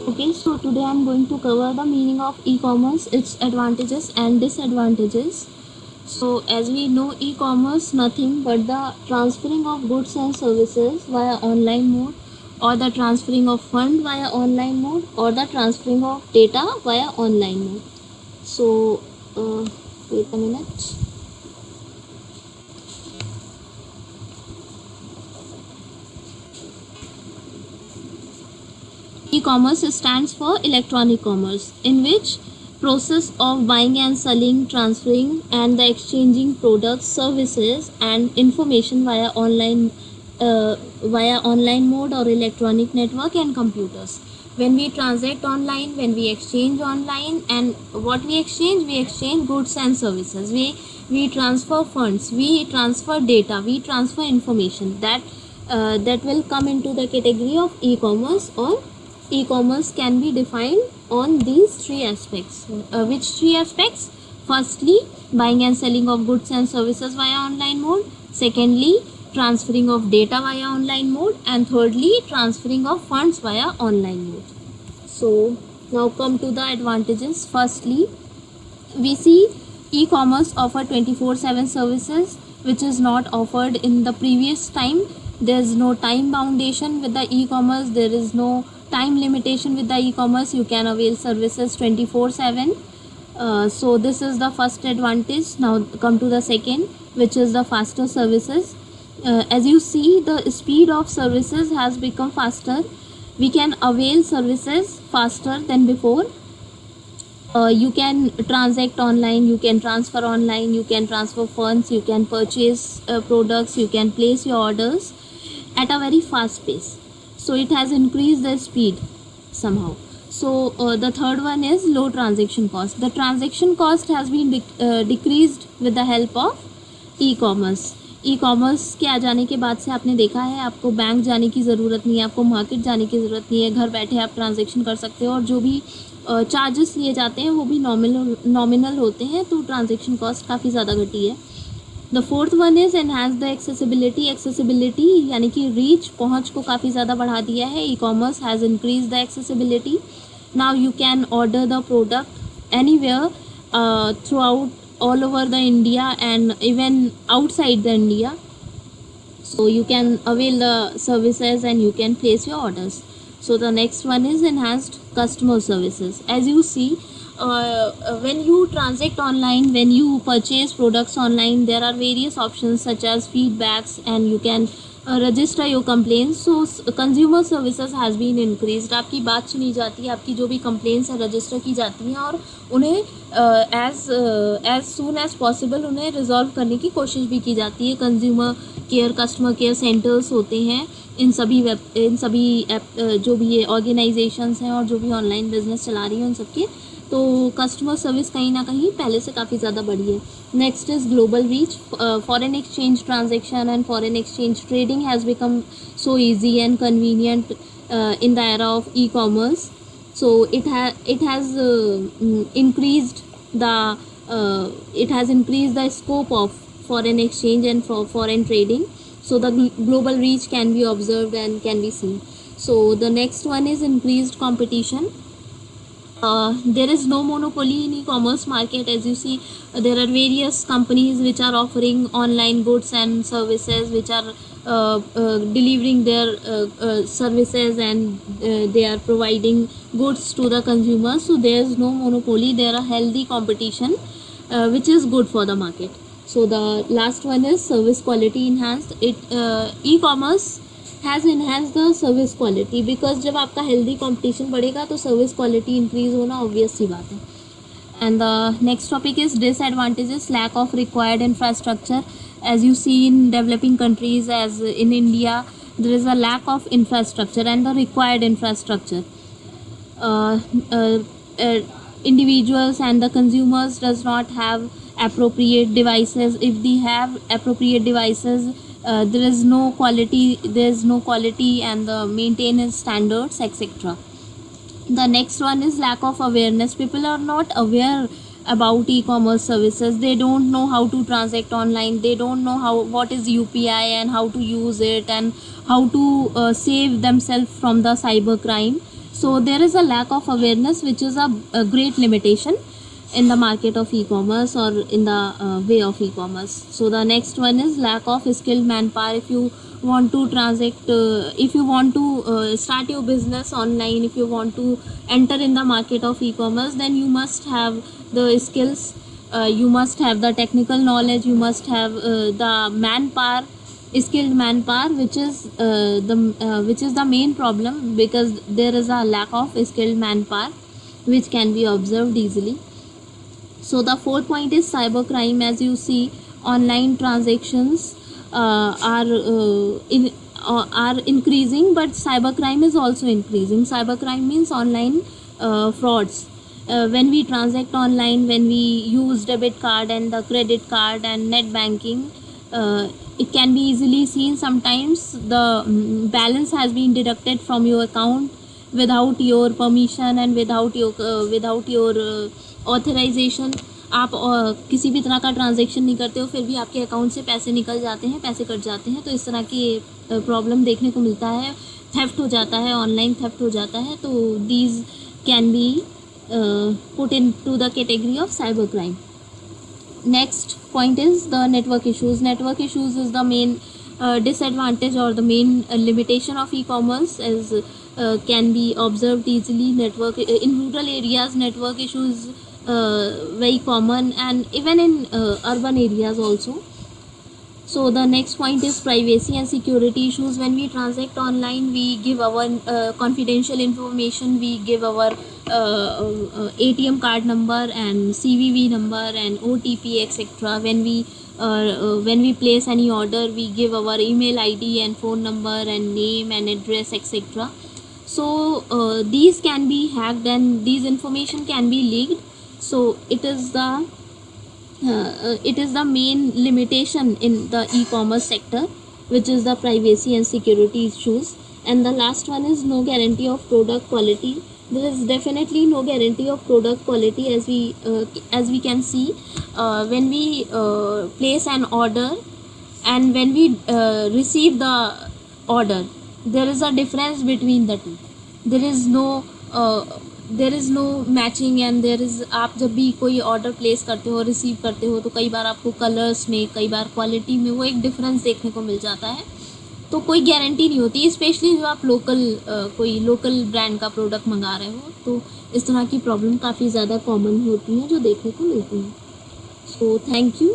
Okay, so today I'm going to cover the meaning of e-commerce, its advantages and disadvantages. So as we know, e-commerce nothing but the transferring of goods and services via online mode, or the transferring of fund via online mode, or the transferring of data via online mode. So wait a minute. E-commerce stands for electronic commerce, in which process of buying and selling, transferring, and the exchanging products, services, and information via online mode or electronic network and computers. When we transact online, when we exchange online, and what we exchange goods and services. We transfer funds, we transfer data, we transfer information. That will come into the category of e-commerce, or e-commerce can be defined on these three aspects. Which three aspects? Firstly, buying and selling of goods and services via online mode. Secondly, transferring of data via online mode. And thirdly, transferring of funds via online mode. So now come to the advantages. Firstly, we see e-commerce offer 24/7 services, which is not offered in the previous time. There's no time boundation with the e-commerce, there is no time limitation with the e-commerce. You can avail services 24/7. So this is the first advantage. Now come to the second, which is the faster services. As you see, the speed of services has become faster. We can avail services faster than before. You can transact online, you can transfer online, you can transfer funds, you can purchase products, you can place your orders at a very fast pace. So it has increased the speed somehow. So the third one is low transaction cost. The transaction cost has been decreased with the help of e-commerce. E-commerce के आ जाने के बाद से आपने देखा है, आपको बैंक जाने की ज़रूरत नहीं है, आपको मार्केट जाने की ज़रूरत नहीं है. घर बैठे आप ट्रांजेक्शन कर सकते हो, और जो भी चार्जेस लिए जाते हैं वो भी नॉमिनल होते हैं. तो ट्रांजेक्शन कॉस्ट काफ़ी ज़्यादा घटी है. The fourth one is enhance the accessibility. Accessibility यानी कि रीच, पहुंच को काफ़ी ज़्यादा बढ़ा दिया है. E commerce has increase the accessibility. Now you can order the product anywhere through out all over the India and even outside the India. So you can avail the services and you can place your orders. So the next one is enhanced customer services. As you see, when you transact online, when you purchase products online, there are various options such as feedbacks, and you can register your complaints. So consumer services has been increased. आपकी बात सुनी जाती है, आपकी जो भी complaints है register की जाती हैं, और उन्हें as soon as possible उन्हें रिजॉल्व करने की कोशिश भी की जाती है. Consumer care, customer care centres होते हैं इन सभी जो भी ये ऑर्गेनाइजेशंस हैं और जो भी ऑनलाइन बिजनेस चला रही हैं उन सबके. तो कस्टमर सर्विस कहीं ना कहीं पहले से काफ़ी ज़्यादा बढ़ी है. Next is global reach. Foreign exchange transaction and foreign exchange trading has become so easy and convenient in the era of e-commerce. So it has increased the scope of foreign exchange and foreign trading. So the global reach can be observed and can be seen. So the next one is increased competition. There is no monopoly in e-commerce market. As you see, there are various companies which are offering online goods and services, which are delivering their services, and they are providing goods to the consumers. So there is no monopoly, there are healthy competition, which is good for the market. So the last one is service quality enhanced. E-commerce has enhance the service quality, because जब आपका healthy competition बढ़ेगा तो service quality increase होना obvious सी बात है. And the next topic is disadvantages. Lack of required infrastructure. As you see in developing countries, as in India, there is a lack of infrastructure and the required infrastructure. Individuals and the consumers does not have appropriate devices. If they have appropriate devices, there is no quality and the maintenance standards, etc. The next one is lack of awareness. People are not aware about e-commerce services. They don't know how to transact online, they don't know what is UPI and how to use it, and how to save themselves from the cyber crime. So there is a lack of awareness, which is a great limitation in the market of e-commerce or in the way of e-commerce. So the next one is lack of skilled manpower. If you want to transact, if you want to start your business online, if you want to enter in the market of e-commerce, then you must have the skills, you must have the technical knowledge, you must have the manpower, skilled manpower, which is the main problem, because there is a lack of skilled manpower which can be observed easily. So the fourth point is cybercrime. As you see, online transactions are increasing, but cybercrime is also increasing. Cybercrime means online frauds. When we transact online, when we use debit card and the credit card and net banking, it can be easily seen sometimes the balance has been deducted from your account without your permission and without your authorization. आप किसी भी तरह का transaction नहीं करते हो, फिर भी आपके अकाउंट से पैसे निकल जाते हैं, पैसे कट जाते हैं. तो इस तरह की प्रॉब्लम देखने को मिलता है. थेफ्ट हो जाता है, ऑनलाइन थेफ्ट हो जाता है. तो these can be put into the category of cyber crime. Next point is the network issues. Network issues is the main disadvantage or the main limitation of e-commerce, as can be observed easily. Network in rural areas, network issues very common, and even in urban areas also. So the next point is privacy and security issues. When we transact online, we give our confidential information, we give our ATM card number and CVV number and OTP, etc. When we place any order, we give our email ID and phone number and name and address, etc. So these can be hacked and these information can be leaked. So it is the main limitation in the e-commerce sector, which is the privacy and security issues. And the last one is no guarantee of product quality. There is definitely no guarantee of product quality, as we can see when we place an order and when we receive the order. There is a difference between the two. There is no matching and there is. आप जब भी कोई order place करते हो, receive करते हो, तो कई बार आपको कलर्स में, कई बार क्वालिटी में वो एक डिफरेंस देखने को मिल जाता है. तो कोई गारंटी नहीं होती, स्पेशली जो आप कोई लोकल ब्रांड का प्रोडक्ट मंगा रहे हो. तो इस तरह की प्रॉब्लम काफ़ी ज़्यादा कॉमन होती हैं जो देखने को मिलती हैं. So thank you.